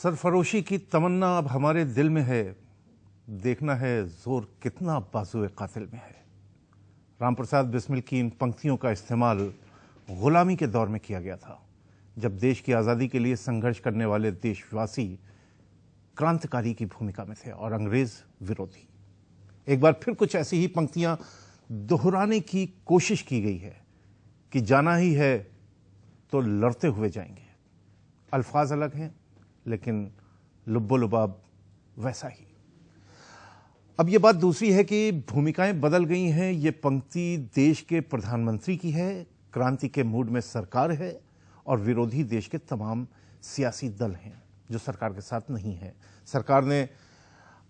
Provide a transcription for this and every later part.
सरफरोशी की तमन्ना अब हमारे दिल में है, देखना है जोर कितना बाजुए कातिल में है। रामप्रसाद बिस्मिल की इन पंक्तियों का इस्तेमाल गुलामी के दौर में किया गया था, जब देश की आज़ादी के लिए संघर्ष करने वाले देशवासी क्रांतिकारी की भूमिका में थे और अंग्रेज विरोधी। एक बार फिर कुछ ऐसी ही पंक्तियां दोहराने की कोशिश की गई है कि जाना ही है तो लड़ते हुए जाएंगे। अल्फाज अलग हैं लेकिन लुब्बो लुबाब वैसा ही। अब यह बात दूसरी है कि भूमिकाएं बदल गई हैं। ये पंक्ति देश के प्रधानमंत्री की है, क्रांति के मूड में सरकार है और विरोधी देश के तमाम सियासी दल हैं जो सरकार के साथ नहीं है। सरकार ने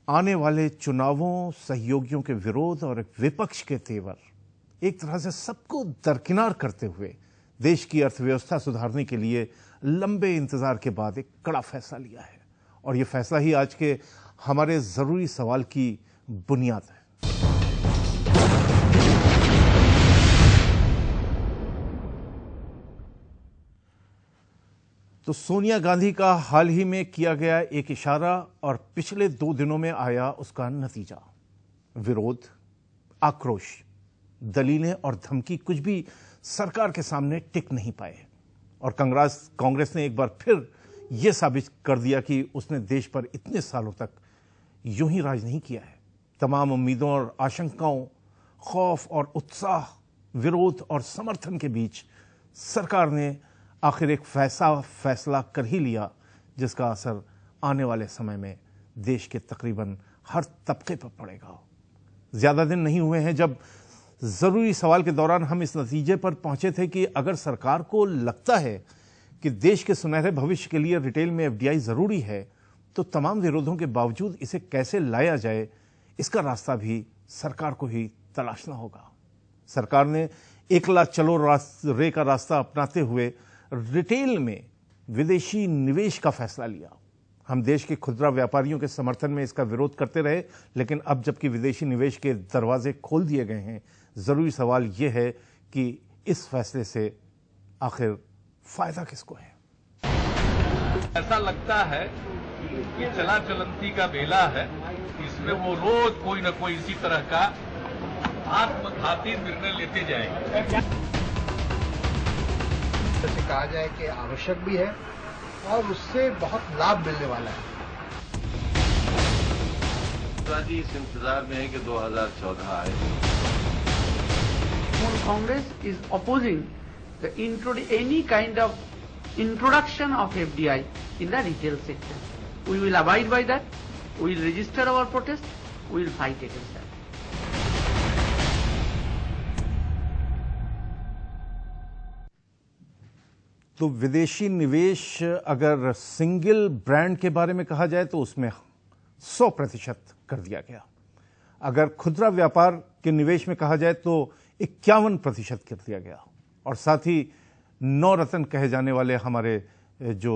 आने वाले चुनावों, सहयोगियों के विरोध और एक विपक्ष के तेवर एक तरह से सबको दरकिनार करते हुए देश की अर्थव्यवस्था सुधारने के लिए लंबे इंतजार के बाद एक कड़ा फैसला लिया है और यह फैसला ही आज के हमारे जरूरी सवाल की बुनियाद है। तो सोनिया गांधी का हाल ही में किया गया एक इशारा और पिछले 2 दिनों में आया उसका नतीजा। विरोध, आक्रोश, दलीलें और धमकी कुछ भी सरकार के सामने टिक नहीं पाए और कांग्रेस ने एक बार फिर यह साबित कर दिया कि उसने देश पर इतने सालों तक यूं ही राज नहीं किया है। तमाम उम्मीदों और आशंकाओं, खौफ और उत्साह, विरोध और समर्थन के बीच सरकार ने आखिर एक फैसला कर ही लिया जिसका असर आने वाले समय में देश के तकरीबन हर तबके पर पड़ेगा। ज्यादा दिन नहीं हुए हैं जब जरूरी सवाल के दौरान हम इस नतीजे पर पहुंचे थे कि अगर सरकार को लगता है कि देश के सुनहरे भविष्य के लिए रिटेल में एफडीआई जरूरी है तो तमाम विरोधों के बावजूद इसे कैसे लाया जाए, इसका रास्ता भी सरकार को ही तलाशना होगा। सरकार ने एकला चलो रे का रास्ता अपनाते हुए रिटेल में विदेशी निवेश का फैसला लिया। हम देश के खुदरा व्यापारियों के समर्थन में इसका विरोध करते रहे, लेकिन अब जबकि विदेशी निवेश के दरवाजे खोल दिए गए हैं, जरूरी सवाल यह है कि इस फैसले से आखिर फायदा किसको है। ऐसा लगता है कि चला चलंती का बेला है, इसमें वो रोज कोई न कोई इसी तरह का आत्मघाती निर्णय लेते जाएंगे। जैसे कहा जाए कि आवश्यक भी है और उससे बहुत लाभ मिलने वाला है। जी इस इंतजार में है कि 2014 आए। Congress is opposing the any kind of introduction of FDI in the retail sector. We will abide by that. We will register our protest. We will fight against that. तो विदेशी निवेश अगर सिंगल ब्रांड के बारे में कहा जाए तो उसमें 100% कर दिया गया। अगर खुदरा व्यापार के निवेश में कहा जाए तो 51% कर दिया गया और साथ ही 9 रत्न कहे जाने वाले हमारे जो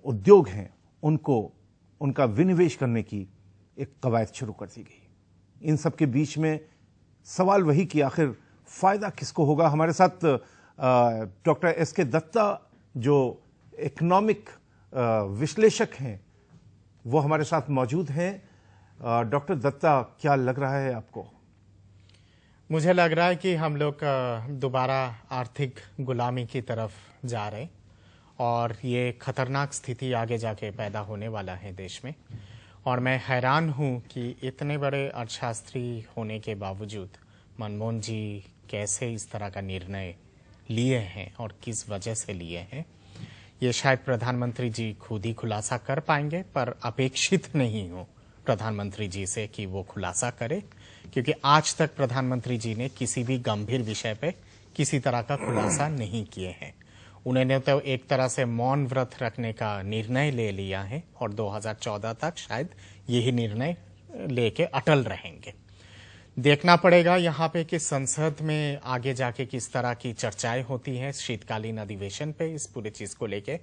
उद्योग हैं उनका विनिवेश करने की एक कवायद शुरू कर दी गई। इन सब के बीच में सवाल वही कि आखिर फायदा किसको होगा। हमारे साथ डॉक्टर एस.के. दत्ता जो इकोनॉमिक विश्लेषक हैं वो हमारे साथ मौजूद हैं। डॉक्टर दत्ता, क्या लग रहा है आपको? मुझे लग रहा है कि हम लोग दोबारा आर्थिक गुलामी की तरफ जा रहे और ये खतरनाक स्थिति आगे जाके पैदा होने वाला है देश में। और मैं हैरान हूं कि इतने बड़े अर्थशास्त्री होने के बावजूद मनमोहन जी कैसे इस तरह का निर्णय लिए हैं और किस वजह से लिए हैं, ये शायद प्रधानमंत्री जी खुद ही खुलासा कर पाएंगे, पर अपेक्षित नहीं हो प्रधानमंत्री जी से कि वो खुलासा करे, क्योंकि आज तक प्रधानमंत्री जी ने किसी भी गंभीर विषय पे किसी तरह का खुलासा नहीं किए हैं। उन्होंने तो एक तरह से मौन व्रत रखने का निर्णय ले लिया है और 2014 तक शायद यही निर्णय लेके अटल रहेंगे। देखना पड़ेगा यहाँ पे कि संसद में आगे जाके किस तरह की चर्चाएं होती हैं शीतकालीन अधिवेशन पे इस पूरी चीज को लेके,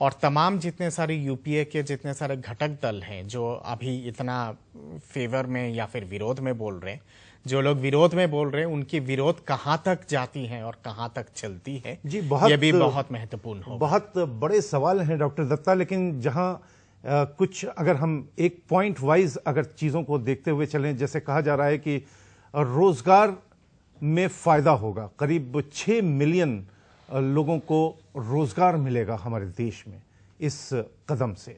और तमाम जितने सारे यूपीए के जितने सारे घटक दल हैं जो अभी इतना फेवर में या फिर विरोध में बोल रहे हैं, जो लोग विरोध में बोल रहे हैं उनकी विरोध कहां तक जाती है और कहां तक चलती है, जी ये भी बहुत महत्वपूर्ण हो। बहुत बड़े सवाल हैं डॉक्टर दत्ता, लेकिन जहां कुछ अगर हम एक पॉइंट वाइज अगर चीजों को देखते हुए चलें, जैसे कहा जा रहा है कि रोजगार में फायदा होगा, करीब 6 मिलियन लोगों को रोजगार मिलेगा हमारे देश में इस कदम से,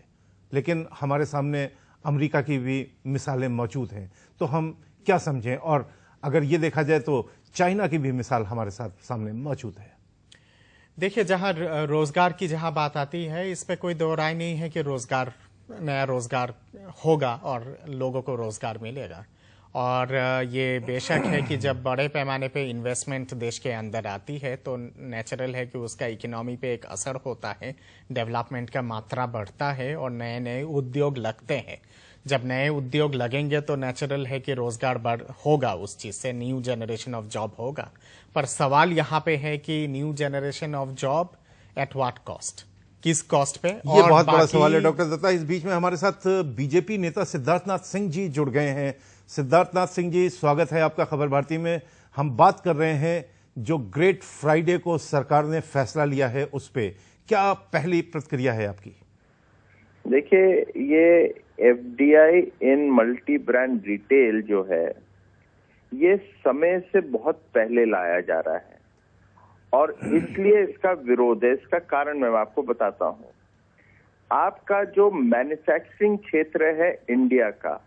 लेकिन हमारे सामने अमेरिका की भी मिसालें मौजूद हैं, तो हम क्या समझें? और अगर ये देखा जाए तो चाइना की भी मिसाल हमारे साथ सामने मौजूद है। देखिए, जहां रोजगार की जहां बात आती है, इस पे कोई दो राय नहीं है कि नया रोजगार होगा और लोगों को रोजगार मिलेगा। और ये बेशक है कि जब बड़े पैमाने पे इन्वेस्टमेंट देश के अंदर आती है तो नेचुरल है कि उसका इकोनॉमी पे एक असर होता है, डेवलपमेंट का मात्रा बढ़ता है और नए नए उद्योग लगते हैं। जब नए उद्योग लगेंगे तो नेचुरल है कि रोजगार होगा, उस चीज से न्यू जनरेशन ऑफ जॉब होगा। पर सवाल यहाँ पे है कि new generation of job at what cost, किस कॉस्ट पे? ये बहुत बड़ा सवाल है डॉक्टर दत्ता। इस बीच में हमारे साथ बीजेपी नेता सिद्धार्थनाथ सिंह जी जुड़ गए हैं। सिद्धार्थनाथ सिंह जी, स्वागत है आपका खबर भारती में। हम बात कर रहे हैं जो ग्रेट फ्राइडे को सरकार ने फैसला लिया है उस पे, क्या पहली प्रतिक्रिया है आपकी? देखिए, ये एफडीआई इन मल्टी ब्रांड रिटेल जो है, ये समय से बहुत पहले लाया जा रहा है और इसलिए इसका विरोध है। इसका कारण मैं आपको बताता हूं। आपका जो मैन्युफैक्चरिंग क्षेत्र है इंडिया का,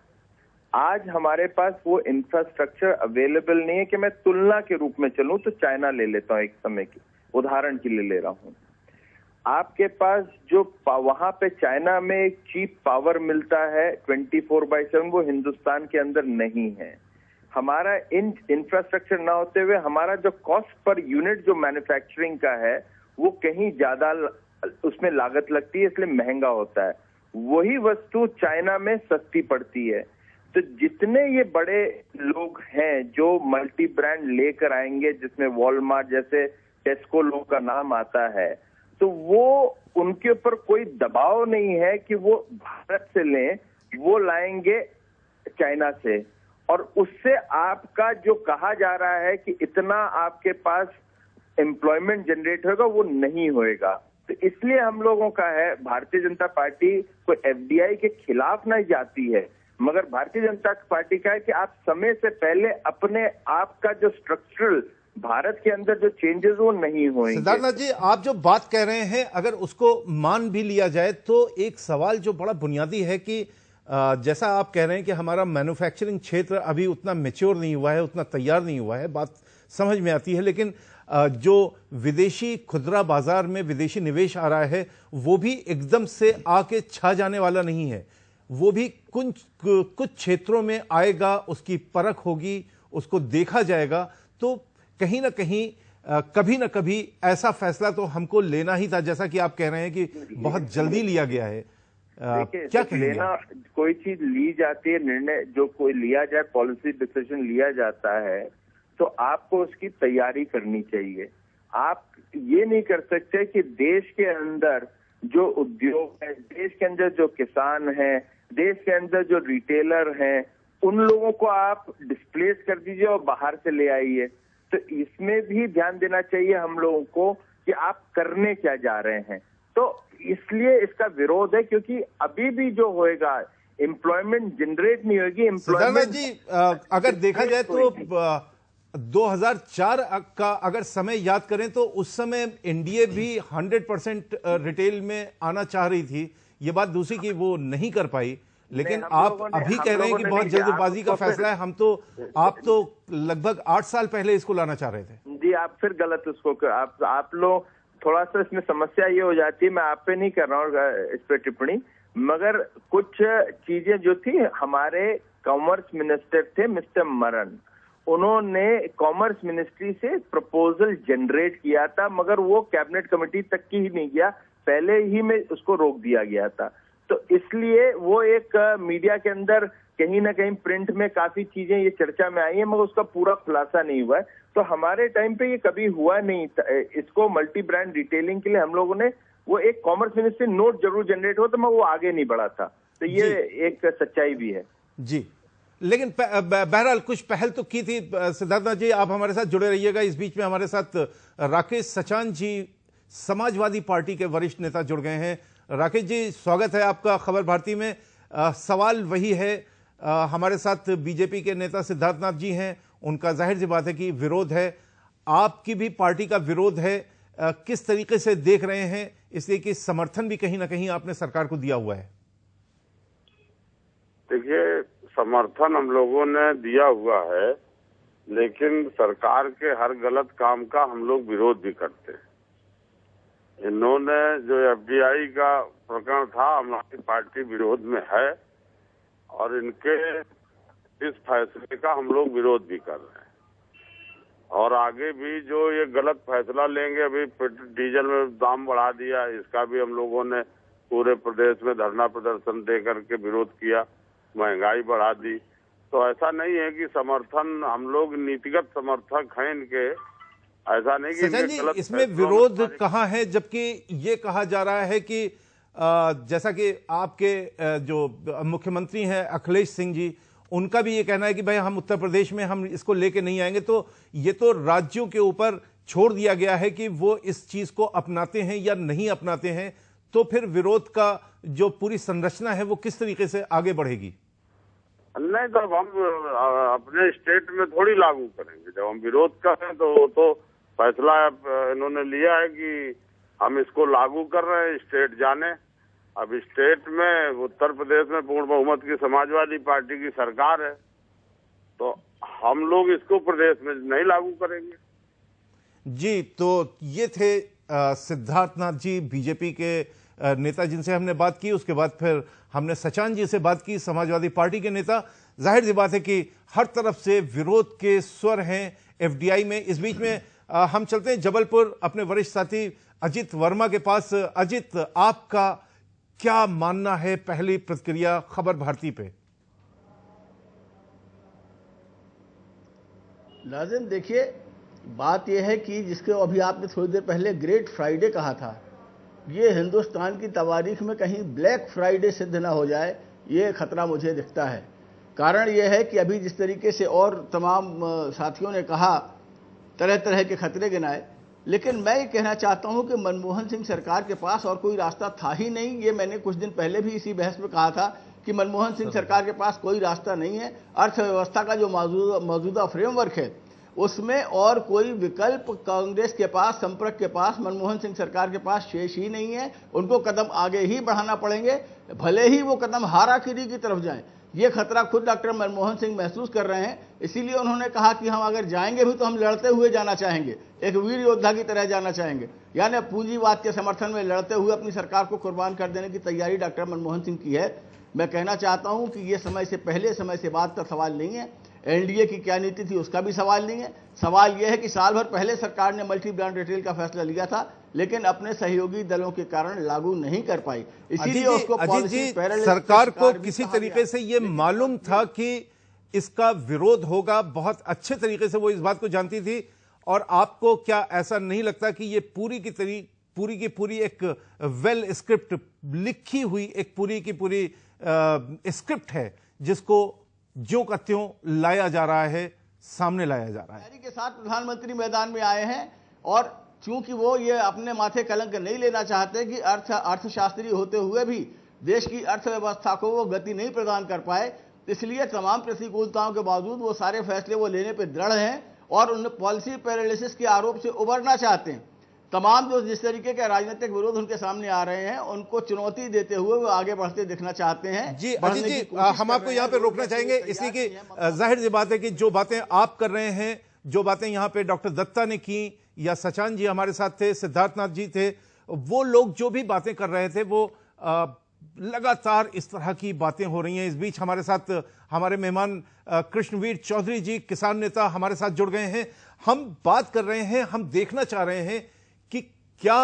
आज हमारे पास वो इंफ्रास्ट्रक्चर अवेलेबल नहीं है कि मैं तुलना के रूप में चलूं तो चाइना ले लेता हूं, एक समय की उदाहरण के लिए ले रहा हूं। आपके पास जो वहां पे चाइना में एक चीप पावर मिलता है 24/7, वो हिंदुस्तान के अंदर नहीं है। हमारा इन इंफ्रास्ट्रक्चर ना होते हुए हमारा जो कॉस्ट पर यूनिट जो मैन्युफैक्चरिंग का है वो कहीं ज्यादा उसमें लागत लगती है, इसलिए महंगा होता है। वही वस्तु चाइना में सस्ती पड़ती है। तो जितने ये बड़े लोग हैं जो मल्टी ब्रांड लेकर आएंगे, जिसमें वॉलमार्ट जैसे टेस्को लोग का नाम आता है, तो वो उनके ऊपर कोई दबाव नहीं है कि वो भारत से लें, वो लाएंगे चाइना से। और उससे आपका जो कहा जा रहा है कि इतना आपके पास एम्प्लॉयमेंट जनरेट होगा, वो नहीं होएगा। तो इसलिए हम लोगों का है, भारतीय जनता पार्टी कोई एफडीआई के खिलाफ नहीं जाती है, मगर भारतीय जनता पार्टी का है कि आप समय से पहले अपने आप का जो स्ट्रक्चरल भारत के अंदर जो चेंजेस वो नहीं होंगे। सिद्धार्थनाथ जी, आप जो बात कह रहे हैं अगर उसको मान भी लिया जाए तो एक सवाल जो बड़ा बुनियादी है कि जैसा आप कह रहे हैं कि हमारा मैन्युफैक्चरिंग क्षेत्र अभी उतना मैच्योर नहीं हुआ है, उतना तैयार नहीं हुआ है, बात समझ में आती है, लेकिन जो विदेशी खुदरा बाजार में विदेशी निवेश आ रहा है वो भी एकदम से आके छा जाने वाला नहीं है। वो भी कुछ क्षेत्रों में आएगा, उसकी परख होगी, उसको देखा जाएगा। तो कहीं ना कहीं कभी ना कभी ऐसा फैसला तो हमको लेना ही था, जैसा कि आप कह रहे हैं कि बहुत जल्दी लिया गया है। क्या लेना, कोई चीज ली जाती है, निर्णय जो कोई लिया जाए, पॉलिसी डिसीजन लिया जाता है, तो आपको उसकी तैयारी करनी चाहिए। आप ये नहीं कर सकते कि देश के अंदर जो उद्योग है, देश के अंदर जो किसान है, देश के अंदर जो रिटेलर हैं, उन लोगों को आप डिस्प्लेस कर दीजिए और बाहर से ले आइए। तो इसमें भी ध्यान देना चाहिए हम लोगों को कि आप करने क्या जा रहे हैं। तो इसलिए इसका विरोध है, क्योंकि अभी भी जो होएगा एम्प्लॉयमेंट जनरेट नहीं होगी। सिद्धार्थनाथ जी, अगर देखा जाए तो 2004 का अगर समय याद करें तो उस समय एनडीए भी 100% रिटेल में आना चाह रही थी। ये बात दूसरी की वो नहीं कर पाई, लेकिन आप अभी कह रहे हैं कि बहुत जल्दबाजी का फैसला है। आप तो लगभग 8 साल पहले इसको लाना चाह रहे थे। जी, आप फिर गलत उसको आप लोग थोड़ा सा इसमें समस्या ये हो जाती है, मैं आप पे नहीं कर रहा हूँ इस पे टिप्पणी, मगर कुछ चीजें जो थी, हमारे कॉमर्स मिनिस्टर थे मिस्टर मरन, उन्होंने कॉमर्स मिनिस्ट्री से प्रपोजल जनरेट किया था, मगर वो कैबिनेट कमेटी तक की ही नहीं गया, पहले ही में उसको रोक दिया गया था। तो इसलिए वो एक मीडिया के अंदर कहीं ना कहीं प्रिंट में काफी चीजें ये चर्चा में आई है, मगर उसका पूरा खुलासा नहीं हुआ है। तो हमारे टाइम पे ये कभी हुआ नहीं था। इसको मल्टी ब्रांड रिटेलिंग के लिए हम लोगों ने वो एक कॉमर्स मिनिस्ट्री नोट जरूर जनरेट हो, तो मैं वो आगे नहीं बढ़ा था। तो ये एक सच्चाई भी है जी। लेकिन बहरहाल कुछ पहल तो की थी। सिद्धार्थनाथ जी, आप हमारे साथ जुड़े रहिएगा। इस बीच में हमारे साथ राकेश सचान जी, समाजवादी पार्टी के वरिष्ठ नेता, जुड़ गए हैं। राकेश जी, स्वागत है आपका खबर भारती में। सवाल वही है, हमारे साथ बीजेपी के नेता सिद्धार्थनाथ जी हैं, उनका जाहिर सी बात है कि विरोध है, आपकी भी पार्टी का विरोध है। किस तरीके से देख रहे हैं, इसलिए कि समर्थन भी कहीं ना कहीं आपने सरकार को दिया हुआ है? देखिए, समर्थन हम लोगों ने दिया हुआ है, लेकिन सरकार के हर गलत काम का हम लोग विरोध भी करते हैं। इन्होंने जो एफडीआई का प्रकरण था, हमारी पार्टी विरोध में है और इनके इस फैसले का हम लोग विरोध भी कर रहे हैं। और आगे भी जो ये गलत फैसला लेंगे, अभी डीजल में दाम बढ़ा दिया, इसका भी हम लोगों ने पूरे प्रदेश में धरना प्रदर्शन दे करके विरोध किया, महंगाई बढ़ा दी। तो ऐसा नहीं है कि समर्थन, हम लोग नीतिगत समर्थक हैं इनके, ऐसा नहीं कि सचिन जी, इसमें विरोध कहाँ है, जबकि ये कहा जा रहा है कि जैसा कि आपके जो मुख्यमंत्री हैं अखिलेश सिंह जी, उनका भी ये कहना है कि भाई हम उत्तर प्रदेश में हम इसको लेके नहीं आएंगे। तो ये तो राज्यों के ऊपर छोड़ दिया गया है कि वो इस चीज को अपनाते हैं या नहीं अपनाते हैं। तो फिर विरोध का जो पूरी संरचना है वो किस तरीके से आगे बढ़ेगी? नहीं, तो हम अपने स्टेट में थोड़ी लागू करेंगे। जब हम विरोध करें तो फैसला इन्होंने लिया है कि हम इसको लागू कर रहे हैं, स्टेट जाने। अब स्टेट में, उत्तर प्रदेश में पूर्ण बहुमत की समाजवादी पार्टी की सरकार है, तो हम लोग इसको प्रदेश में नहीं लागू करेंगे। जी, तो ये थे सिद्धार्थनाथ जी, बीजेपी के नेता, जिनसे हमने बात की। उसके बाद फिर हमने सचान जी से बात की, समाजवादी पार्टी के नेता। जाहिर सी बात है कि हर तरफ से विरोध के स्वर हैं एफडीआई में। इस बीच में हम चलते हैं जबलपुर अपने वरिष्ठ साथी अजित वर्मा के पास। अजित, आपका क्या मानना है, पहली प्रतिक्रिया खबर भारती पे? नाज़िम, देखिए, बात यह है कि जिसको अभी आपने थोड़ी देर पहले ग्रेट फ्राइडे कहा था, ये हिंदुस्तान की तवारीख में कहीं ब्लैक फ्राइडे सिद्ध ना हो जाए, ये खतरा मुझे दिखता है। कारण यह है कि अभी जिस तरीके से और तमाम साथियों ने कहा, तरह तरह के खतरे गिनाए, लेकिन मैं ये कहना चाहता हूं कि मनमोहन सिंह सरकार के पास और कोई रास्ता था ही नहीं। ये मैंने कुछ दिन पहले भी इसी बहस में कहा था कि मनमोहन सिंह सरकार के पास कोई रास्ता नहीं है। अर्थव्यवस्था का जो मौजूदा फ्रेमवर्क है, उसमें और कोई विकल्प कांग्रेस के पास, संपर्क के पास, मनमोहन सिंह सरकार के पास शेष ही नहीं है। उनको कदम आगे ही बढ़ाना पड़ेंगे, भले ही वो कदम हाराकिरी की तरफ जाएं। ये खतरा खुद डॉक्टर मनमोहन सिंह महसूस कर रहे हैं। इसीलिए उन्होंने कहा कि हम अगर जाएंगे भी तो हम लड़ते हुए जाना चाहेंगे, एक वीर योद्धा की तरह जाना चाहेंगे। यानी पूंजीवाद के समर्थन में लड़ते हुए अपनी सरकार को कुर्बान कर देने की तैयारी डॉक्टर मनमोहन सिंह की है। मैं कहना चाहता हूं कि ये समय से पहले, समय से बाद का सवाल नहीं है। एनडीए की क्या नीति थी उसका भी सवाल नहीं है। सवाल यह है कि साल भर पहले सरकार ने मल्टी ब्रांड रिटेल का फैसला लिया था, लेकिन अपने सहयोगी दलों के कारण लागू नहीं कर पाई। इसीलिए उसको सरकार को किसी तरीके से ये मालूम था कि इसका विरोध होगा, बहुत अच्छे तरीके से वो इस बात को जानती थी। और आपको क्या ऐसा नहीं लगता कि ये पूरी की पूरी एक वेल स्क्रिप्ट, लिखी हुई एक पूरी की पूरी स्क्रिप्ट है, जिसको ज्यों का त्यों लाया जा रहा है, सामने लाया जा रहा है? के साथ प्रधानमंत्री मैदान में आए हैं और चूंकि वो ये अपने माथे कलंक नहीं लेना चाहते कि अर्थशास्त्री होते हुए भी देश की अर्थव्यवस्था को वो गति नहीं प्रदान कर पाए, इसलिए तमाम प्रतिकूलताओं के बावजूद वो सारे फैसले वो लेने पे दृढ़ हैं और उन पॉलिसी पैरालिसिस के आरोप से उबरना चाहते हैं। तमाम जो जिस तरीके के राजनीतिक विरोध उनके सामने आ रहे हैं, उनको चुनौती देते हुए वो आगे बढ़ते दिखना चाहते हैं। जी अजीत जी, हम आपको यहाँ पे रोकना चाहेंगे, इसलिए कि जाहिर सी बात है कि जो बातें आप कर रहे हैं, जो बातें यहाँ पे डॉक्टर दत्ता ने की या सचान जी हमारे साथ थे, सिद्धार्थनाथ जी थे, वो लोग जो भी बातें कर रहे थे वो लगातार इस तरह की बातें हो रही हैं। इस बीच हमारे साथ हमारे मेहमान कृष्णवीर चौधरी जी, किसान नेता, हमारे साथ जुड़ गए हैं। हम बात कर रहे हैं, हम देखना चाह रहे हैं कि क्या,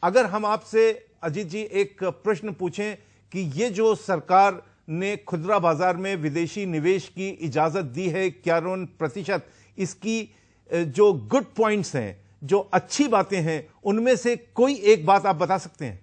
अगर हम आपसे अजीत जी एक प्रश्न पूछें कि ये जो सरकार ने खुदरा बाजार में विदेशी निवेश की इजाजत दी है 51%, इसकी जो गुड पॉइंट्स हैं, जो अच्छी बातें हैं, उनमें से कोई एक बात आप बता सकते हैं?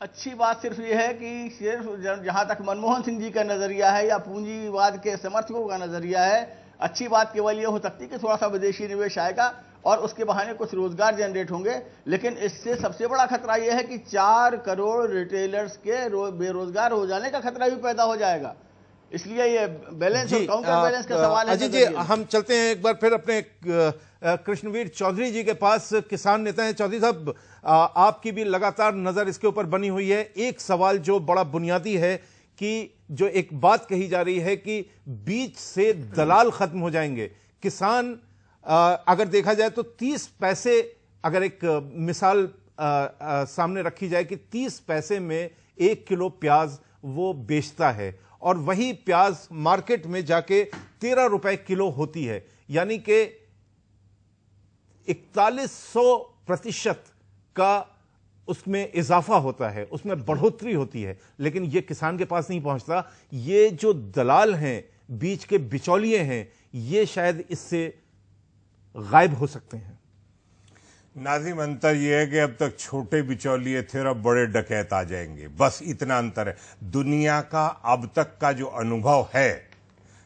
अच्छी बात सिर्फ ये है कि सिर्फ जहां तक मनमोहन सिंह जी का नजरिया है या पूंजीवाद के समर्थकों का नजरिया है, अच्छी बात केवल ये हो सकती है कि थोड़ा सा विदेशी निवेश आएगा और उसके बहाने कुछ रोजगार जनरेट होंगे। लेकिन इससे सबसे बड़ा खतरा यह है कि 4 करोड़ रिटेलर्स के बेरोजगार हो जाने का खतरा भी पैदा हो जाएगा। इसलिए ये बैलेंस और काउंटर बैलेंस का सवाल है। अजय जी, हम चलते हैं एक बार फिर अपने कृष्णवीर चौधरी जी के पास। किसान नेता हैं चौधरी साहब, आपकी भी लगातार नजर इसके ऊपर बनी हुई है। एक सवाल जो बड़ा बुनियादी है कि जो एक बात कही जा रही है कि बीच से दलाल खत्म हो जाएंगे। किसान अगर देखा जाए तो 30 पैसे, अगर एक मिसाल सामने रखी जाए कि 30 पैसे में 1 किलो प्याज वो बेचता है और वही प्याज मार्केट में जाके 13 रुपए किलो होती है, यानी कि 4100% का उसमें इजाफा होता है, उसमें बढ़ोतरी होती है। लेकिन यह किसान के पास नहीं पहुंचता। ये जो दलाल हैं, बीच के बिचौलिए हैं, ये शायद इससे गायब हो सकते हैं। नाजिम, अंतर यह है कि अब तक छोटे बिचौलिए थे और अब बड़े डकैत आ जाएंगे, बस इतना अंतर है। दुनिया का अब तक का जो अनुभव है,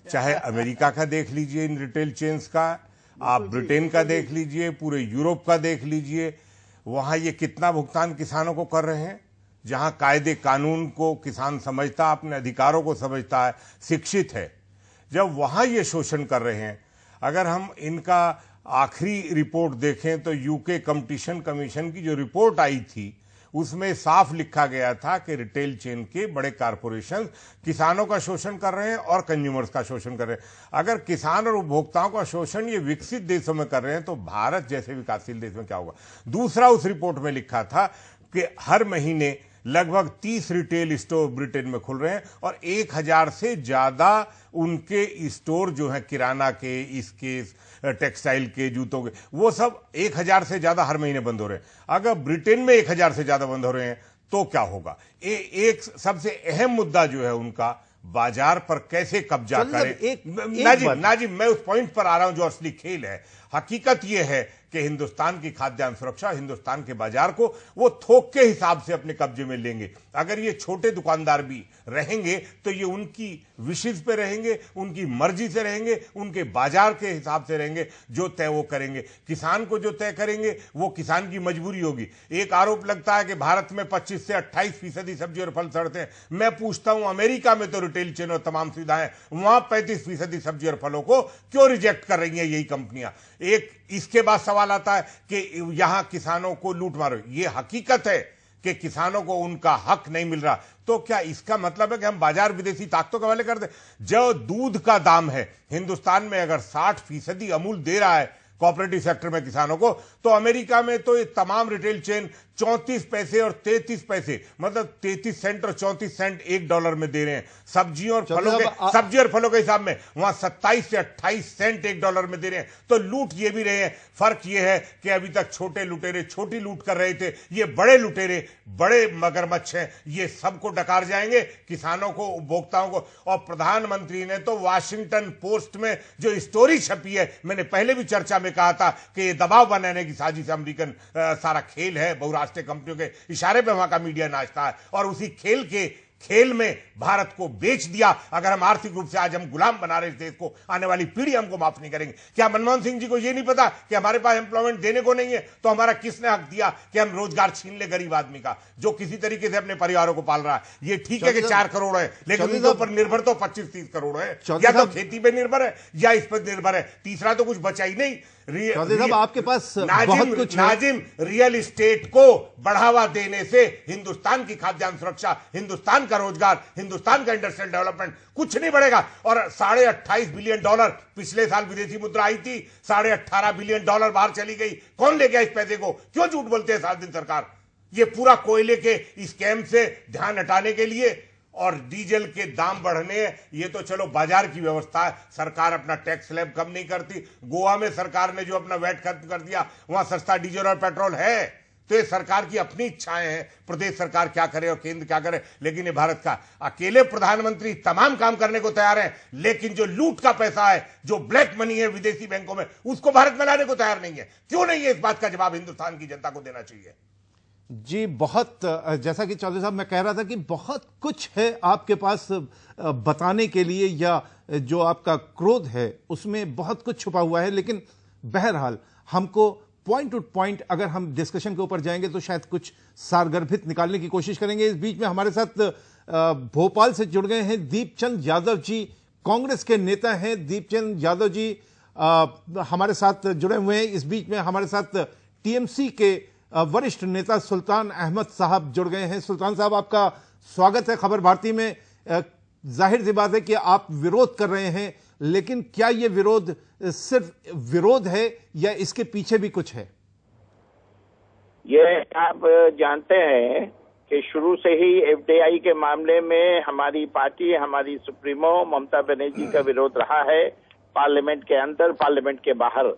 चाहे अमेरिका का देख लीजिए इन रिटेल चेन्स का, आप ब्रिटेन का देख लीजिए, पूरे यूरोप का देख लीजिए, वहां ये कितना भुगतान किसानों को कर रहे हैं। जहां कायदे कानून को किसान समझता, अपने अधिकारों को समझता है, शिक्षित है, जब वहां ये शोषण कर रहे हैं। अगर हम इनका आखिरी रिपोर्ट देखें तो यूके कंपटीशन कमीशन की जो रिपोर्ट आई थी उसमें साफ लिखा गया था कि रिटेल चेन के बड़े कारपोरेशन किसानों का शोषण कर रहे हैं और कंज्यूमर्स का शोषण कर रहे हैं। अगर किसान और उपभोक्ताओं का शोषण ये विकसित देशों में कर रहे हैं तो भारत जैसे विकासशील देश में क्या होगा। दूसरा, उस रिपोर्ट में लिखा था कि हर महीने लगभग 30 रिटेल स्टोर ब्रिटेन में खुल रहे हैं और 1000 से ज्यादा उनके स्टोर जो है किराना के, इसके टेक्सटाइल के, जूतों के, वो सब 1000 से ज्यादा हर महीने बंद हो रहे हैं। अगर ब्रिटेन में 1000 से ज्यादा बंद हो रहे हैं तो क्या होगा। एक सबसे अहम मुद्दा जो है उनका, बाजार पर कैसे कब्जा करें। नाजिम, मैं उस पॉइंट पर आ रहा हूं जो असली खेल है। हकीकत यह है कि हिंदुस्तान की खाद्यान्न सुरक्षा, हिंदुस्तान के बाजार को वो थोक के हिसाब से अपने कब्जे में लेंगे। अगर ये छोटे दुकानदार भी रहेंगे तो ये उनकी विशेष पे रहेंगे, उनकी मर्जी से रहेंगे, उनके बाजार के हिसाब से रहेंगे। जो तय वो करेंगे, किसान को जो तय करेंगे वो किसान की मजबूरी होगी। एक आरोप लगता है कि भारत में 25 से 28% सब्जी और फल सड़ते हैं। मैं पूछता हूं, अमेरिका में तो रिटेल चेन और तमाम सुविधाएं, वहां 35% सब्जी और फलों को क्यों रिजेक्ट कर रही हैं यही कंपनियां। एक इसके बाद सवाल आता है कि यहां किसानों को लूट मारो। यह हकीकत है कि किसानों को उनका हक नहीं मिल रहा। तो क्या इसका मतलब है कि हम बाजार विदेशी ताकतों के हवाले कर दें। जो दूध का दाम है हिंदुस्तान में, अगर 60% अमूल दे रहा है कोऑपरेटिव सेक्टर में किसानों को, तो अमेरिका में तो ये तमाम रिटेल चेन 34 पैसे और 33 पैसे, मतलब 33 सेंट और 34 सेंट $1 में दे रहे हैं। सब्जी और फलों के हिसाब में वहां 27 से 28 सेंट $1 में दे रहे हैं। तो लूट ये भी रहे हैं। फर्क ये है कि अभी तक छोटे लुटेरे छोटी लूट कर रहे थे, ये बड़े लुटेरे, बड़े मगरमच्छ हैं, ये सबको डकार जाएंगे, किसानों को, उपभोक्ताओं को। और प्रधानमंत्री ने तो वाशिंगटन पोस्ट में जो स्टोरी छपी है, मैंने पहले भी चर्चा में कहा था कि ये दबाव बनाने की साजिश अमेरिकन सारा खेल है, बहुराष्ट्रीय कंपनियों के इशारे पे वहां का मीडिया नाचता है और उसी खेल में भारत को बेच दिया। अगर हम आर्थिक रूप से आज हम गुलाम बना रहे इस देश को, आने वाली पीढ़ी हमको माफ नहीं करेंगे। क्या मनमोहन सिंह जी को यह नहीं पता कि हमारे पास एम्प्लॉयमेंट देने को नहीं है, तो हमारा किसने हक दिया कि हम रोजगार छीन ले गरीब आदमी का, जो किसी तरीके से अपने परिवारों को पाल रहा है। ये ठीक है कि 4 करोड़ है, लेकिन उनके ऊपर निर्भर तो 25-30 करोड़ है। या तो खेती पे निर्भर है या इस पर निर्भर है, तीसरा तो कुछ बचा ही नहीं। आपके पास बहुत कुछ है। नाजिम, रियल इस्टेट को बढ़ावा देने से हिंदुस्तान की खाद्यान्न सुरक्षा, हिंदुस्तान का रोजगार, हिंदुस्तान का इंडस्ट्रियल डेवलपमेंट कुछ नहीं बढ़ेगा। और $28.5 बिलियन पिछले साल विदेशी मुद्रा आई थी, $18.5 बिलियन बाहर चली गई। कौन ले गया इस पैसे को? क्यों झूठ बोलते हैं सारा दिन सरकार? ये पूरा कोयले के स्कैम से ध्यान हटाने के लिए और डीजल के दाम बढ़ने, ये तो चलो बाजार की व्यवस्था है, सरकार अपना टैक्स स्लैब कम नहीं करती। गोवा में सरकार ने जो अपना वैट खत्म कर दिया, वहां सस्ता डीजल और पेट्रोल है। तो ये सरकार की अपनी इच्छाएं हैं, प्रदेश सरकार क्या करे और केंद्र क्या करे। लेकिन ये भारत का अकेले प्रधानमंत्री तमाम काम करने को तैयार है, लेकिन जो लूट का पैसा है, जो ब्लैक मनी है विदेशी बैंकों में, उसको भारत में लाने को तैयार नहीं है। क्यों नहीं है? इस बात का जवाब हिंदुस्तान की जनता को देना चाहिए। जी बहुत, जैसा कि चौधरी साहब मैं कह रहा था कि बहुत कुछ है आपके पास बताने के लिए, या जो आपका क्रोध है उसमें बहुत कुछ छुपा हुआ है, लेकिन बहरहाल हमको पॉइंट टू पॉइंट अगर हम डिस्कशन के ऊपर जाएंगे तो शायद कुछ सारगर्भित निकालने की कोशिश करेंगे। इस बीच में हमारे साथ भोपाल से जुड़ गए हैं दीपचंद यादव जी, कांग्रेस के नेता हैं। दीपचंद यादव जी हमारे साथ जुड़े हुए हैं। इस बीच में हमारे साथ टीएमसी के वरिष्ठ नेता सुल्तान अहमद साहब जुड़ गए हैं। सुल्तान साहब, आपका स्वागत है खबर भारती में। जाहिर सी बात है कि आप विरोध कर रहे हैं, लेकिन क्या यह विरोध सिर्फ विरोध है या इसके पीछे भी कुछ है? ये आप जानते हैं कि शुरू से ही एफडीआई के मामले में हमारी पार्टी, हमारी सुप्रीमो ममता बनर्जी का विरोध रहा है, पार्लियामेंट के अंदर, पार्लियामेंट के बाहर।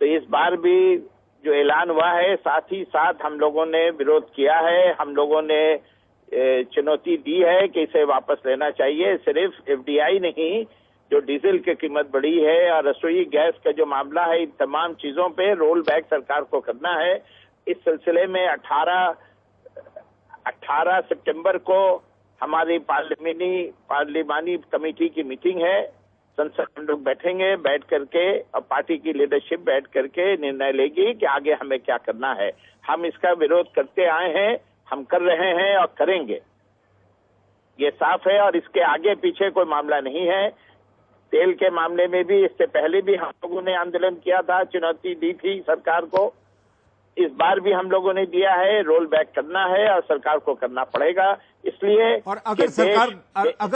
तो इस बार भी जो ऐलान हुआ है, साथ ही साथ हम लोगों ने विरोध किया है, हम लोगों ने चुनौती दी है कि इसे वापस लेना चाहिए। सिर्फ एफडीआई नहीं, जो डीजल की कीमत बढ़ी है और रसोई गैस का जो मामला है, इन तमाम चीजों पे रोल बैक सरकार को करना है। इस सिलसिले में 18 सितंबर को हमारी पार्लिमानी कमेटी की मीटिंग है। संसद में लोग बैठेंगे, बैठ करके और पार्टी की लीडरशिप बैठ करके निर्णय लेगी कि आगे हमें क्या करना है। हम इसका विरोध करते आए हैं, हम कर रहे हैं और करेंगे, ये साफ है। और इसके आगे पीछे कोई मामला नहीं है। तेल के मामले में भी इससे पहले भी हम लोगों ने आंदोलन किया था, चुनौती दी थी सरकार को। इस बार भी हम लोगों ने दिया है, रोल बैक करना है और सरकार को करना पड़ेगा। इसलिए और अगर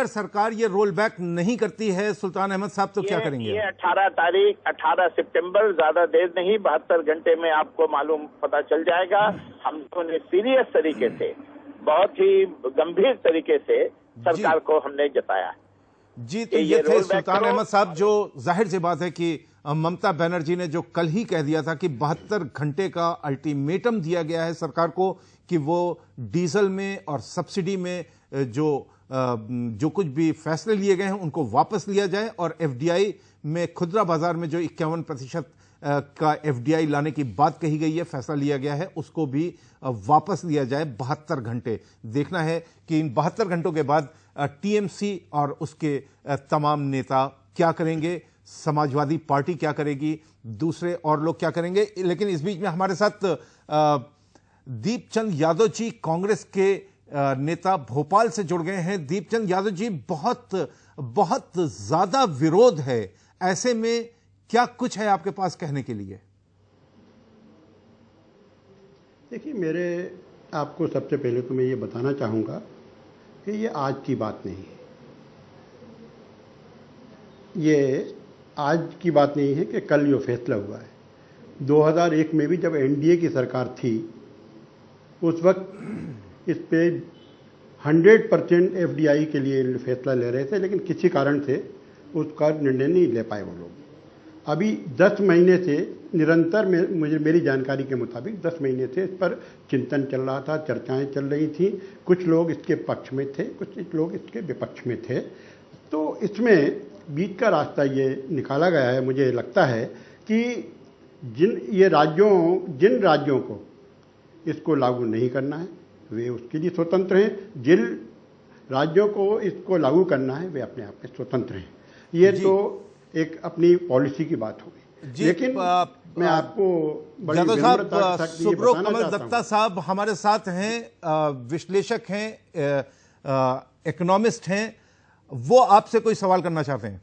सरकार ये रोल बैक नहीं करती है सुल्तान अहमद साहब, तो क्या करेंगे? ये 18 सितंबर, ज्यादा देर नहीं, 72 घंटे में आपको मालूम पता चल जाएगा। हम लोगों ने सीरियस तरीके से, बहुत ही गंभीर तरीके से सरकार को हमने जताया जी। तो ये थे सुल्तान अहमद साहब, जो जाहिर सी बात है कि ममता बनर्जी ने जो कल ही कह दिया था कि 72 घंटे का अल्टीमेटम दिया गया है सरकार को कि वो डीजल में और सब्सिडी में जो कुछ भी फैसले लिए गए हैं उनको वापस लिया जाए, और एफडीआई में खुदरा बाजार में जो 51% का एफडीआई लाने की बात कही गई है, फैसला लिया गया है, उसको भी वापस लिया जाए। 72 घंटे देखना है कि इन 72 घंटों के बाद टीएमसी और उसके तमाम नेता क्या करेंगे, समाजवादी पार्टी क्या करेगी, दूसरे और लोग क्या करेंगे। लेकिन इस बीच में हमारे साथ दीपचंद यादव जी, कांग्रेस के नेता, भोपाल से जुड़ गए हैं। दीपचंद यादव जी, बहुत ज्यादा विरोध है, ऐसे में क्या कुछ है आपके पास कहने के लिए? देखिए, मेरे आपको सबसे पहले तो मैं ये बताना चाहूँगा कि ये आज की बात नहीं है। ये आज की बात नहीं है कि कल ये फैसला हुआ है। 2001 में भी जब एनडीए की सरकार थी, उस वक्त इस पे 100% एफडीआई के लिए फैसला ले रहे थे, लेकिन किसी कारण से उसका निर्णय नहीं ले पाए वो लोग। अभी 10 महीने से निरंतर मेरी जानकारी के मुताबिक 10 महीने से इस पर चिंतन चल रहा था, चर्चाएं चल रही थी। कुछ लोग इसके पक्ष में थे, कुछ लोग इसके विपक्ष में थे। तो इसमें बीच का रास्ता ये निकाला गया है। मुझे लगता है कि जिन राज्यों को इसको लागू नहीं करना है वे उसके लिए स्वतंत्र हैं, जिन राज्यों को इसको लागू करना है वे अपने आप में स्वतंत्र हैं। ये तो एक अपनी पॉलिसी की बात होगी। लेकिन मैं आपको सुब्रो कमल दत्ता साहब हमारे साथ हैं, विश्लेषक हैं, इकोनॉमिस्ट हैं, वो आपसे कोई सवाल करना चाहते हैं।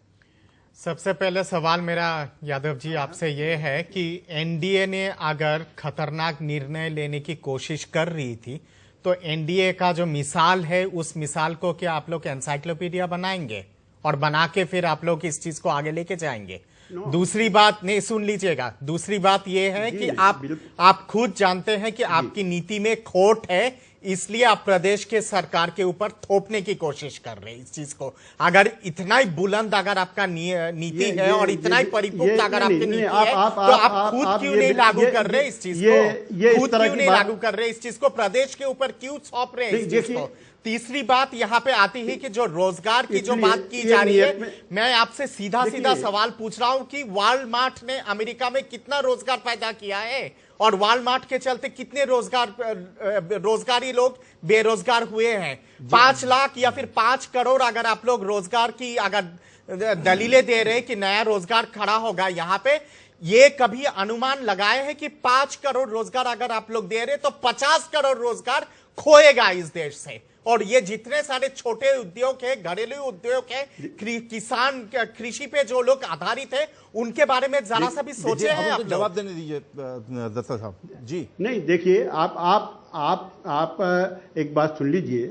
सबसे पहले सवाल मेरा यादव जी आपसे ये है कि एनडीए ने अगर खतरनाक निर्णय लेने की कोशिश कर रही थी, तो एनडीए का जो मिसाल है, उस मिसाल को क्या आप लोग एनसाइक्लोपीडिया बनाएंगे और बना के फिर आप लोग इस चीज को आगे लेके जाएंगे? दूसरी बात, नहीं सुन लीजिएगा, दूसरी बात यह है कि आप खुद जानते हैं कि आपकी नीति में खोट है, इसलिए आप प्रदेश के सरकार के ऊपर थोपने की कोशिश कर रहे हैं इस चीज को। अगर इतना ही बुलंद अगर आपका नीति है और इतना ही परिपक्व अगर आपकी नीति है, तो आप खुद क्यों नहीं लागू कर रहे इस चीज को? खुद क्यों नहीं लागू कर रहे इस चीज को? प्रदेश के ऊपर क्यों सौंप रहे हैं इस चीज को? तीसरी बात यहाँ पे आती है कि जो रोजगार की जो बात की जा रही है, मैं आपसे सीधा सवाल पूछ रहा हूं कि वॉलमार्ट ने अमेरिका में कितना रोजगार पैदा किया है और वॉलमार्ट के चलते कितने रोजगारी लोग बेरोजगार हुए हैं। 5 लाख या फिर 5 करोड़ अगर आप लोग रोजगार की अगर दलीलें दे रहे कि नया रोजगार खड़ा होगा, यहां पे ये कभी अनुमान लगाए हैं कि 5 करोड़ रोजगार अगर आप लोग दे रहे तो 50 करोड़ रोजगार खोएगा इस देश से। और ये जितने सारे छोटे उद्योग है, घरेलू उद्योग है, किसान कृषि पे जो लोग आधारित है, उनके बारे में जरा सा भी सोचे हैं आप? जवाब देने दीजिए दत्ता साहब जी। नहीं, देखिए आप एक बात सुन लीजिए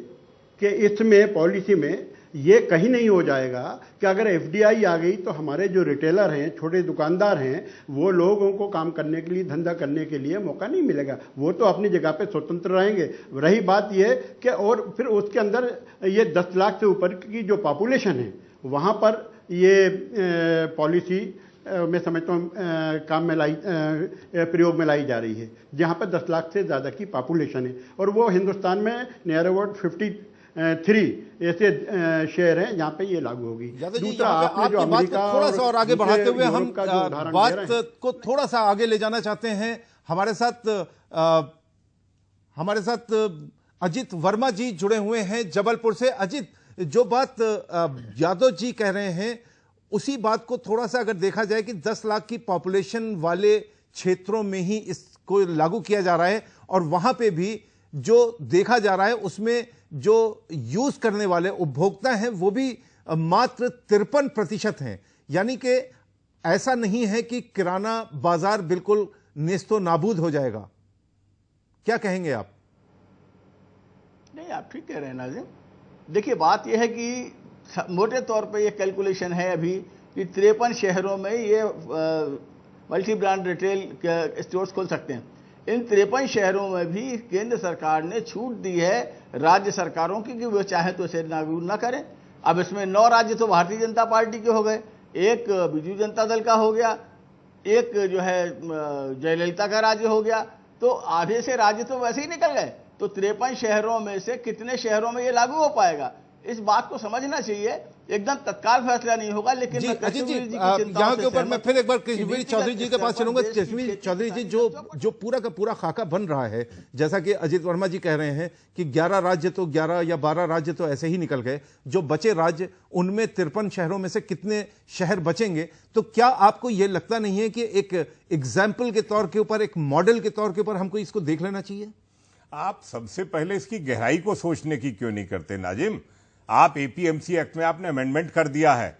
कि इसमें पॉलिसी में ये कहीं नहीं हो जाएगा कि अगर एफडीआई आ गई तो हमारे जो रिटेलर हैं, छोटे दुकानदार हैं, वो लोगों को काम करने के लिए, धंधा करने के लिए मौका नहीं मिलेगा। वो तो अपनी जगह पे स्वतंत्र रहेंगे। रही बात ये कि और फिर उसके अंदर ये 10 लाख से ऊपर की जो पॉपुलेशन है, वहाँ पर ये पॉलिसी मैं समझता हूँ काम में प्रयोग में लाई जा रही है, जहाँ पर 10 लाख से ज़्यादा की पॉपुलेशन है। और वो हिंदुस्तान में नियर अबाउट 53 ऐसे शहर हैं जहाँ पे ये लागू होगी। दूसरा, आपने जो अमेरिका थोड़ा सा और आगे बढ़ाते हुए हम बात को थोड़ा सा आगे ले जाना चाहते हैं। हमारे साथ अजित वर्मा जी जुड़े हुए हैं जबलपुर से। अजित, जो बात यादव जी कह रहे हैं उसी बात को थोड़ा सा अगर देखा जाए कि 10 लाख की पॉपुलेशन वाले क्षेत्रों में ही इसको लागू किया जा रहा है और वहां पे भी जो देखा जा रहा है उसमें जो यूज करने वाले उपभोक्ता हैं वो भी मात्र 53% हैं। यानी कि ऐसा नहीं है कि किराना बाजार बिल्कुल नेस्तो नाबूद हो जाएगा। क्या कहेंगे आप? नहीं, आप ठीक कह रहे हैं नाज़िम। देखिए, बात यह है कि मोटे तौर पे ये कैलकुलेशन है अभी कि 53 शहरों में ये मल्टी ब्रांड रिटेल स्टोर्स खोल सकते हैं। इन 53 शहरों में भी केंद्र सरकार ने छूट दी है राज्य सरकारों की कि वो चाहे तो इसे लागू न करें। अब इसमें 9 राज्य तो भारतीय जनता पार्टी के हो गए, एक बीजू जनता दल का हो गया, एक जो है जयललिता का राज्य हो गया, तो आधे से राज्य तो वैसे ही निकल गए। तो 53 शहरों में से कितने शहरों में ये लागू हो पाएगा, इस बात को समझना चाहिए। एकदम तत्काल फैसला नहीं होगा। लेकिन अजीत जी, यहाँ के ऊपर मैं फिर एक बार कश्मीर चौधरी जी के पास चलूंगा। कश्मीर चौधरी जी, जो पूरा का पूरा खाका बन रहा है, जैसा कि अजित वर्मा जी कह रहे हैं कि 11 राज्य तो 11 या 12 राज्य तो ऐसे ही निकल गए, जो बचे राज्य उनमें 53 शहरों में से कितने शहर बचेंगे? तो क्या आपको यह लगता नहीं है कि एक एग्जाम्पल के तौर के ऊपर, एक मॉडल के तौर के ऊपर हमको इसको देख लेना चाहिए? आप सबसे पहले इसकी गहराई को सोचने की क्यों नहीं करते नाजिम? आप एपीएमसी एक्ट में आपने अमेंडमेंट कर दिया है,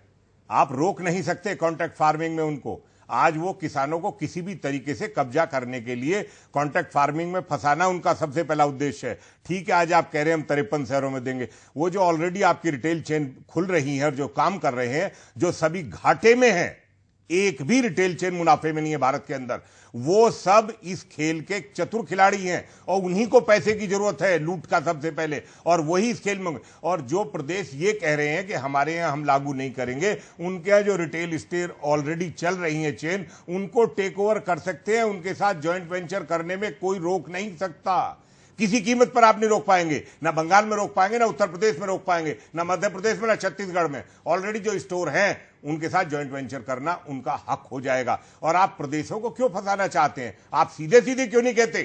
आप रोक नहीं सकते कॉन्ट्रैक्ट फार्मिंग में उनको। आज वो किसानों को किसी भी तरीके से कब्जा करने के लिए कॉन्ट्रैक्ट फार्मिंग में फंसाना उनका सबसे पहला उद्देश्य है। ठीक है, आज आप कह रहे हैं हम 53 शहरों में देंगे, वो जो ऑलरेडी आपकी रिटेल चेन खुल रही है और जो काम कर रहे हैं, जो सभी घाटे में है, एक भी रिटेल चेन मुनाफे में नहीं है भारत के अंदर, वो सब इस खेल के चतुर खिलाड़ी हैं और उन्हीं को पैसे की जरूरत है लूट का सबसे पहले, और वही इस खेल में। और जो प्रदेश ये कह रहे हैं कि हमारे यहां हम लागू नहीं करेंगे, उनके यहां जो रिटेल स्टोर ऑलरेडी चल रही है चेन, उनको टेक ओवर कर सकते हैं, उनके साथ ज्वाइंट वेंचर करने में कोई रोक नहीं सकता। किसी कीमत पर आप नहीं रोक पाएंगे, ना बंगाल में रोक पाएंगे, ना उत्तर प्रदेश में रोक पाएंगे, ना मध्य प्रदेश में, ना छत्तीसगढ़ में। ऑलरेडी जो स्टोर हैं उनके साथ ज्वाइंट वेंचर करना उनका हक हो जाएगा। और आप प्रदेशों को क्यों फंसाना चाहते हैं? आप सीधे सीधे क्यों नहीं कहते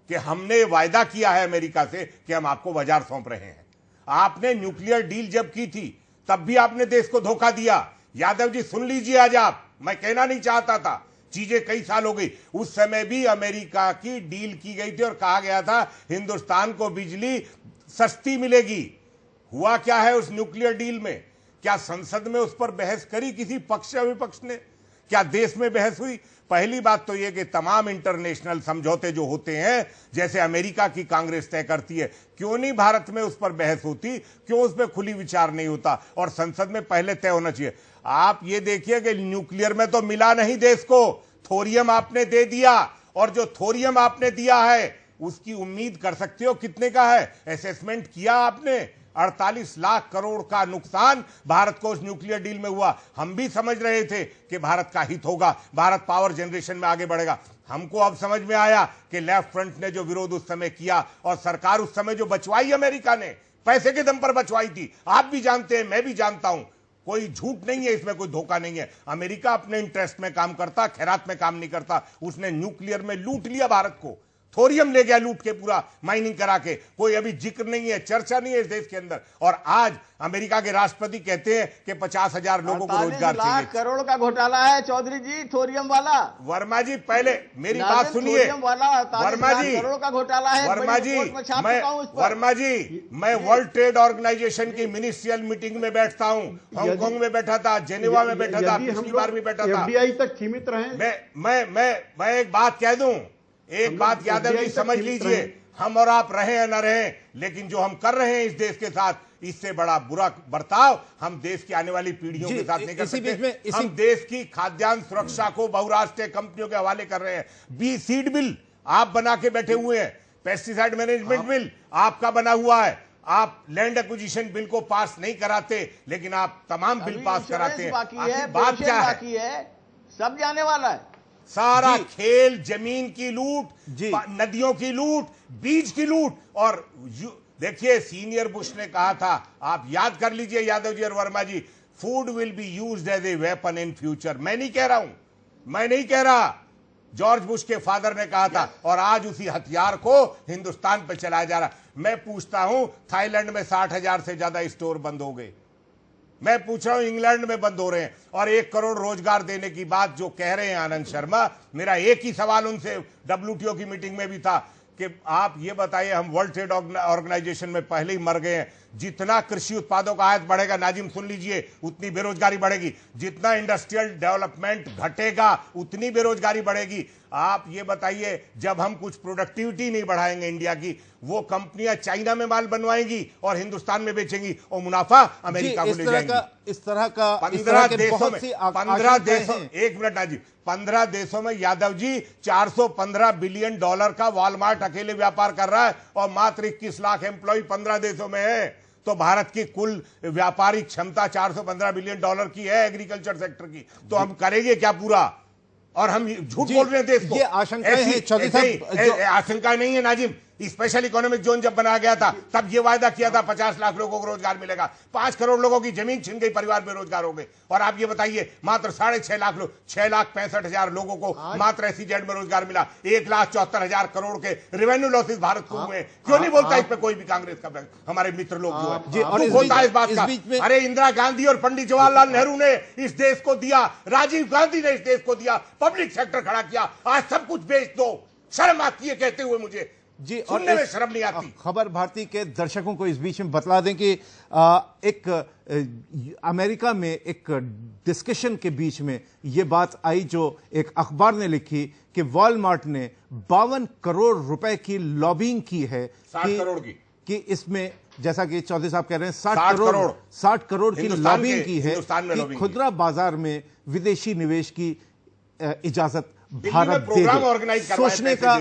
कि हमने वायदा किया है अमेरिका से कि हम आपको बाजार सौंप रहे हैं? आपने न्यूक्लियर डील जब की थी तब भी आपने देश को धोखा दिया। यादव जी सुन लीजिए, आज आप, मैं कहना नहीं चाहता था, चीजें कई साल हो गई, उस समय भी अमेरिका की डील की गई थी और कहा गया था हिंदुस्तान को बिजली सस्ती मिलेगी। हुआ क्या है उस न्यूक्लियर डील में? क्या संसद में उस पर बहस करी किसी पक्ष या विपक्ष ने? क्या देश में बहस हुई? पहली बात तो यह कि तमाम इंटरनेशनल समझौते जो होते हैं, जैसे अमेरिका की कांग्रेस तय करती है, क्यों नहीं भारत में उस पर बहस होती? क्यों उस पर खुली विचार नहीं होता? और संसद में पहले तय होना चाहिए। आप ये देखिए कि न्यूक्लियर में तो मिला नहीं देश को, थोरियम आपने दे दिया, और जो थोरियम आपने दिया है उसकी उम्मीद कर सकते हो कितने का है? असेसमेंट किया आपने? 48 लाख करोड़ का नुकसान भारत को उस न्यूक्लियर डील में हुआ। हम भी समझ रहे थे कि भारत का हित होगा, भारत पावर जनरेशन में आगे बढ़ेगा। हमको अब समझ में आया कि लेफ्ट फ्रंट ने जो विरोध उस समय किया और सरकार उस समय जो बचवाई अमेरिका ने, पैसे के दम पर बचवाई थी। आप भी जानते हैं, मैं भी जानता हूं, कोई झूठ नहीं है इसमें, कोई धोखा नहीं है। अमेरिका अपने इंटरेस्ट में काम करता, खैरात में काम नहीं करता। उसने न्यूक्लियर में लूट लिया भारत को, थोरियम ले गया लूट के, पूरा माइनिंग करा के। कोई अभी जिक्र नहीं है, चर्चा नहीं है इस देश के अंदर। और आज अमेरिका के राष्ट्रपति कहते हैं कि 50,000 लोगों को रोजगार चाहिए। 48 लाख करोड़ का घोटाला है चौधरी जी, थोरियम वाला। वर्मा जी पहले मेरी बात सुनिए। वर्मा जी करोड़ का घोटाला है। वर्मा जी, मैं वर्ल्ड ट्रेड ऑर्गेनाइजेशन की मिनिस्ट्रियल मीटिंग में बैठता हूं, हांगकांग में बैठा था, जेनेवा में बैठा था, पिछली बार भी बैठा था। एफडीआई तक सीमित रहे। मैं एक बात कह दूं, एक बात यादव जी समझ लीजिए, हम और आप रहे या न रहे, लेकिन जो हम कर रहे हैं इस देश के साथ, इससे बड़ा बुरा बर्ताव हम देश की आने वाली पीढ़ियों के साथ नहीं कर सकते। हम देश की खाद्यान्न सुरक्षा को बहुराष्ट्रीय कंपनियों के हवाले कर रहे हैं। बी सीड बिल आप बना के बैठे हुए हैं, पेस्टिसाइड मैनेजमेंट बिल आपका बना हुआ है। आप लैंड एक्विजिशन बिल को पास नहीं कराते, लेकिन आप तमाम बिल पास कराते हैं। बात क्या है? सब जाने वाला है। सारा खेल जमीन की लूट, नदियों की लूट, बीज की लूट। और देखिए, सीनियर बुश ने कहा था, आप याद कर लीजिए यादव जी और Verma ji, food will be used as a weapon in future. मैं नहीं कह रहा हूं, मैं नहीं कह रहा, जॉर्ज बुश के फादर ने कहा था। और आज उसी हथियार को हिंदुस्तान पर चलाया जा रहा। मैं पूछता हूं, थाईलैंड में 60,000 से ज्यादा स्टोर बंद हो गए। मैं पूछ रहा हूं, इंग्लैंड में बंद हो रहे हैं। और 1 करोड़ रोजगार देने की बात जो कह रहे हैं आनंद शर्मा, मेरा एक ही सवाल उनसे WTO की मीटिंग में भी था कि आप ये बताइए, हम वर्ल्ड ट्रेड ऑर्गेनाइजेशन में पहले ही मर गए हैं। जितना कृषि उत्पादों का आयात बढ़ेगा, नाजिम सुन लीजिए, उतनी बेरोजगारी बढ़ेगी। जितना इंडस्ट्रियल डेवलपमेंट घटेगा, उतनी बेरोजगारी बढ़ेगी। आप ये बताइए, जब हम कुछ प्रोडक्टिविटी नहीं बढ़ाएंगे इंडिया की, वो कंपनियां चाइना में माल बनवाएंगी और हिंदुस्तान में बेचेंगी और मुनाफा अमेरिका को ले जाएंगी। इस तरह का 15 देशों में, 15 देशों, एक मिनट नाजिम, 15 देशों में यादव जी $415 बिलियन का वॉलमार्ट अकेले व्यापार कर रहा है और मात्र 21 लाख एम्प्लॉय 15 देशों में है। तो भारत की कुल व्यापारिक क्षमता $415 बिलियन की है एग्रीकल्चर सेक्टर की। तो हम करेंगे क्या पूरा? और हम झूठ बोल रहे हैं देश को। ये आशंकाएं हैं चौधरी साहब। आशंका नहीं है नाजिम। स्पेशल इकोनॉमिक जोन जब बनाया गया था, तब ये वायदा किया था 50 लाख लोगों को रोजगार मिलेगा। 5 करोड़ लोगों की जमीन छिन गई, परिवार बेरोजगार हो गए। और आप ये बताइए, मात्र 6.5 लाख लोग, 6,65,000 लोगों को मात्र SEZ में रोजगार मिला। 1,74,000 करोड़ के रेवेन्यू लॉसेस भारत को हुए। क्यों नहीं बोलता इस पे कोई भी कांग्रेस का, हमारे मित्र लोग जो है होता है इस बात का? अरे इंदिरा गांधी और पंडित जवाहरलाल नेहरू ने इस देश को दिया, राजीव गांधी ने इस देश को दिया, पब्लिक सेक्टर खड़ा किया। आज सब कुछ बेच दो। शर्म आती है कहते हुए मुझे जी, सुनने में शर्म नहीं आती। खबर भारती के दर्शकों को इस बीच में बतला दें कि एक अमेरिका में एक डिस्कशन के बीच में यह बात आई, जो एक अखबार ने लिखी कि वॉलमार्ट ने 52 करोड़ रुपए की लॉबिंग की है 60 करोड़ की, कि इसमें, जैसा कि चौधरी साहब कह रहे हैं, 60 करोड़ की लॉबिंग की है कि खुदरा बाजार में विदेशी निवेश की इजाजत भारत दे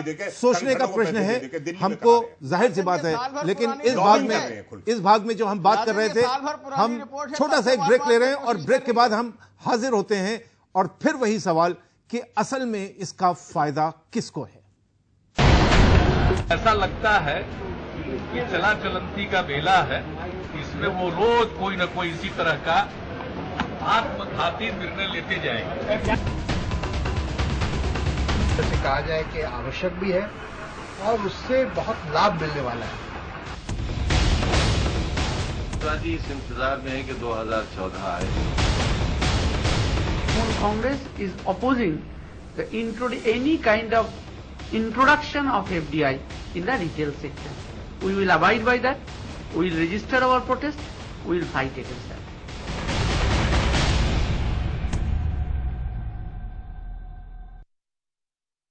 दे। सोचने का प्रश्न है हमको, जाहिर सी बात है। लेकिन इस भाग में जो हम बात कर रहे थे, हम छोटा सा एक ब्रेक ले रहे हैं और ब्रेक के बाद हम हाजिर होते हैं और फिर वही सवाल कि असल में इसका फायदा किसको है। ऐसा लगता है कि चला चलंती का बेला है, इसमें वो रोज कोई न कोई इसी तरह का आत्मघाती निर्णय लेते जाएंगे। जैसे कहा जाए कि आवश्यक भी है और उससे बहुत लाभ मिलने वाला है। जी इस इंतजार में है कि 2014 आए। Congress is opposing the any kind of introduction of FDI in the retail sector. We will abide by that. We will register our protest. We will fight against that.